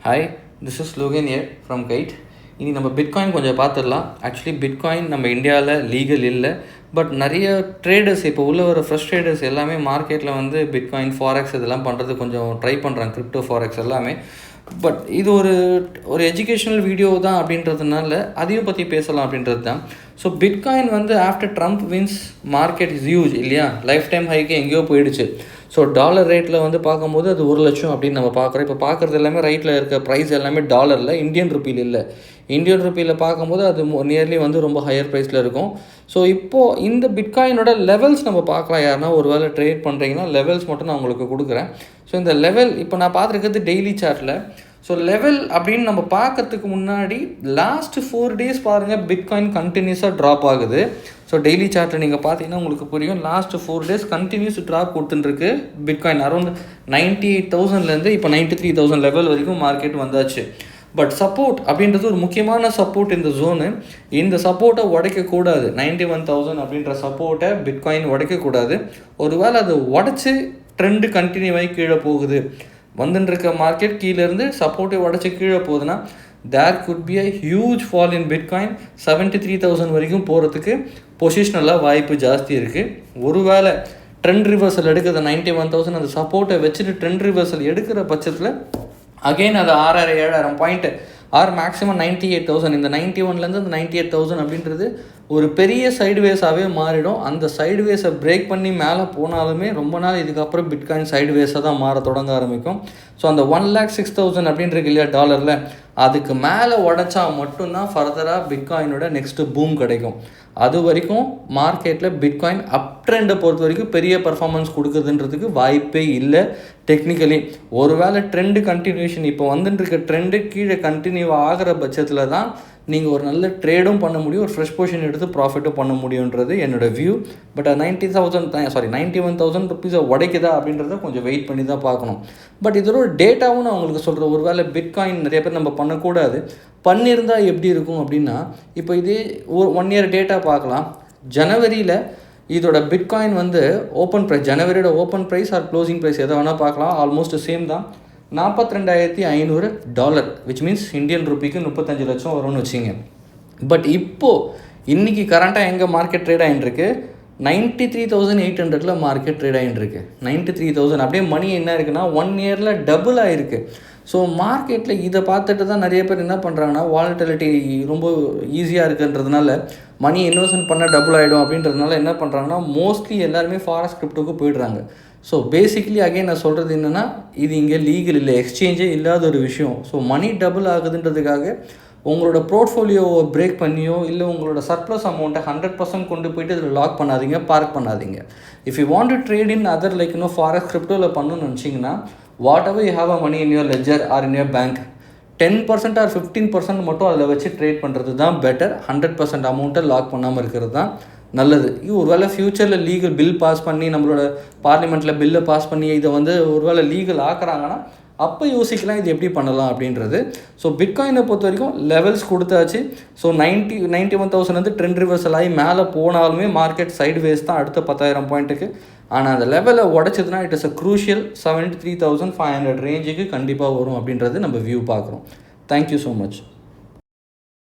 Hi, this is Logan year from guide. இனி நம்ம bitcoin கொஞ்சம் பார்த்துடலாம். ஆக்சுவலி பிட்காயின் நம்ம இந்தியாவில் லீகல் இல்லை, பட் நிறைய ட்ரேடர்ஸ் இப்போ உள்ள ஒரு ஃப்ரெஷ் ட்ரேடர்ஸ் எல்லாமே மார்க்கெட்டில் வந்து பிட்காயின் ஃபாரெக்ஸ் இதெல்லாம் பண்ணுறது கொஞ்சம் ட்ரை பண்ணுறாங்க, கிரிப்டோ ஃபாரெக்ஸ் எல்லாமே. பட் இது ஒரு எஜுகேஷ்னல் வீடியோ தான் அப்படின்றதுனால அதையும் பற்றி பேசலாம் அப்படின்றது தான். ஸோ பிட்காயின் வந்து after Trump wins market is huge இல்லையா, லைஃப் டைம் ஹைக்கு எங்கேயோ போயிடுச்சு. ஸோ டாலர் ரேட்டில் வந்து பார்க்கும்போது அது 1 லட்சம் அப்படின்னு நம்ம பார்க்குறோம். இப்போ பார்க்குறது எல்லாமே ரைட்டில் இருக்க ப்ரைஸ் எல்லாமே டாலரில், இந்தியன் ருப்பியில் இல்லை. இந்தியன் ருப்பியில் பார்க்கும்போது அது நியர்லி வந்து ரொம்ப ஹையர் ப்ரைஸில் இருக்கும். ஸோ இப்போது இந்த பிட்காயினோட லெவல்ஸ் நம்ம பார்க்கலாம். யாருன்னா ஒரு வேளை ட்ரேட் பண்ணுறீங்கன்னா லெவல்ஸ் மட்டும் நான் உங்களுக்கு கொடுக்குறேன். ஸோ இந்த லெவல் இப்போ நான் பார்த்துருக்கிறது டெய்லி சார்ட்டில். ஸோ லெவல் அப்படின்னு நம்ம பார்க்கறதுக்கு முன்னாடி லாஸ்ட் 4 days பாருங்கள், பிட்காயின் கண்டினியூஸாக ட்ராப் ஆகுது. ஸோ டெய்லி சார்ட்டில் நீங்கள் பார்த்தீங்கன்னா உங்களுக்கு புரியும். லாஸ்ட் 4 days கண்டினியூஸ் ட்ராப் கொடுத்துட்டுருக்கு பிட்காயின். அரௌண்ட் 98,000லேருந்து இப்போ 93,000 லெவல் வரைக்கும் மார்க்கெட் வந்தாச்சு. பட் சப்போர்ட் அப்படின்றது ஒரு முக்கியமான சப்போர்ட் இந்த ஜோனு. இந்த சப்போர்ட்டை உடைக்கக்கூடாது. 91,000 அப்படின்ற சப்போர்ட்டை பிட்காயின் உடைக்கக்கூடாது. ஒருவேளை அது உடச்சி ட்ரெண்டு கண்டினியூ ஆகி கீழே போகுது, வந்துட்டுருக்க மார்க்கெட் கீழேருந்து சப்போர்ட்டை உடச்சி கீழே போகுதுன்னா there could be a huge fall in bitcoin. 73,000 வரைக்கும் போகிறதுக்கு பொசிஷனலாக வாய்ப்பு ஜாஸ்தி இருக்குது. ஒருவேளை ட்ரெண்ட் ரிவர்சல் எடுக்கிற 91,000 அந்த சப்போர்ட்டை வச்சுட்டு ட்ரெண்ட் ரிவர்சல் எடுக்கிற பட்சத்தில் அகெயின் அது 6,000-7,000 பாயிண்ட்டு ஆர் மேக்ஸிமம் 98,000. இந்த 91லேருந்து அந்த 98,000 அப்படின்றது ஒரு பெரிய சைடுவேஸாகவே மாறிடும். அந்த சைடுவேஸை பிரேக் பண்ணி மேலே போனாலுமே ரொம்ப நாள் இதுக்கப்புறம் பிட்காயின் சைடுவேஸாக தான் மாற தொடங்க ஆரம்பிக்கும். ஸோ அந்த 1,06,000 அப்படின்றது இல்லையா டாலரில், அதுக்கு மேலே உடச்சா மட்டும்தான் ஃபர்தராக பிட்காயினோட நெக்ஸ்ட்டு பூம் கிடைக்கும். அது வரைக்கும் மார்க்கெட்டில் பிட்காயின் அப் ட்ரெண்டை பொறுத்த வரைக்கும் பெரிய பர்ஃபார்மன்ஸ் கொடுக்குறதுன்றதுக்கு வாய்ப்பே இல்லை டெக்னிக்கலி. ஒருவேளை ட்ரெண்டு கண்டினியூஷன் இப்போ வந்துட்டுருக்க ட்ரெண்டு கீழே கண்டினியூ ஆகிற பட்சத்தில் தான் நீங்கள் ஒரு நல்ல ட்ரேடும் பண்ண முடியும், ஒரு ஃப்ரெஷ் பொசிஷன் எடுத்து ப்ராஃபிட்டும் பண்ண முடியுன்றது என்னோடய வியூ. பட் 91,000 ருப்பீஸை உடைக்குதா அப்படின்றத கொஞ்சம் வெயிட் பண்ணி தான் பார்க்கணும். பட் இதோட ஒரு டேட்டாவும் நான் உங்களுக்கு சொல்கிறேன். ஒரு வேளை பிட்காயின் நிறைய பேர் நம்ம பண்ணக்கூடாது, பண்ணியிருந்தால் எப்படி இருக்கும் அப்படின்னா, இப்போ இதே ஒரு 1 year டேட்டா பார்க்கலாம். ஜனவரியில் இதோட பிட்காயின் வந்து open price, ஜனவரியோட open price R closing price எதை வேணால் பார்க்கலாம், ஆல்மோஸ்ட் சேம் தான். 42,500 டாலர், விச் மீன்ஸ் இந்தியன் ருப்பிக்கு 35 லட்சம் வரும்னு வச்சிங்க. பட் இப்போது இன்றைக்கி கரண்ட்டாக எங்கே மார்க்கெட் ட்ரேட் ஆகிட்டுருக்கு, 93,800 மார்க்கெட் ட்ரேட் ஆகிட்டுருக்கு. 93,000 அப்படியே மணி என்ன இருக்குன்னா 1 yearல டபுள் ஆகிருக்கு. ஸோ மார்க்கெட்டில் இதை பார்த்துட்டு தான் நிறைய பேர் என்ன பண்ணுறாங்கன்னா, வாலட்டிலிட்டி ரொம்ப ஈஸியாக இருக்குன்றதுனால மணி இன்வெஸ்ட்மெண்ட் பண்ண டபுள் ஆகிடும் அப்படின்றதுனால என்ன பண்ணுறாங்கன்னா மோஸ்ட்லி எல்லாருமே ஃபாரெக்ஸ் கிரிப்டோக்கு போயிடுறாங்க. ஸோ பேசிக்லி அகைன் நான் சொல்கிறது என்னென்னா, இது இங்கே லீகல் இல்லை, எக்ஸ்சேஞ்சே இல்லாத ஒரு விஷயம். ஸோ மணி டபுள் ஆகுதுன்றதுக்காக உங்களோட போர்ட்ஃபோலியோவை பிரேக் பண்ணியோ இல்லை உங்களோட சர்ப்ளஸ் அமௌண்ட்டை 100% கொண்டு போயிட்டு இதில் லாக் பண்ணாதீங்க, பார்க் பண்ணாதீங்க. If you want to trade in other like இன்னும் ஃபாரெக்ஸ் கிரிப்டோவில் பண்ணணும்னு நினச்சிங்கன்னா, whatever you have a money in your ledger or in your bank, 10% or 15% மட்டும் அதில் வச்சு ட்ரேட் பண்ணுறது தான் பெட்டர். 100% அமௌண்ட்டை லாக் பண்ணாமல் இருக்கிறது தான் நல்லது. இது ஒரு வேளை ஃப்யூச்சரில் லீகல் பில் பாஸ் பண்ணி நம்மளோட பார்லிமெண்ட்டில் பில்லை பாஸ் பண்ணி இதை வந்து ஒரு வேளை லீகல் ஆக்குறாங்கன்னா அப்போ யோசிக்கலாம் இது எப்படி பண்ணலாம் அப்படின்றது. ஸோ பிட்காயினை பொறுத்த வரைக்கும் லெவல்ஸ் கொடுத்தாச்சு. ஸோ 91,000 வந்து ட்ரெண்ட் ரிவர்சல் ஆகி மேலே போனாலுமே மார்க்கெட் சைடுவேஸ் தான் அடுத்த 10,000 பாயிண்ட்டுக்கு. ஆனால் அந்த லெவலை உடச்சதுன்னா இட் இஸ் அ க்ரூஷியல் 73,500 ரேஞ்சுக்கு கண்டிப்பாக வரும் அப்படின்றது நம்ம வியூ பார்க்குறோம். Thank you so much.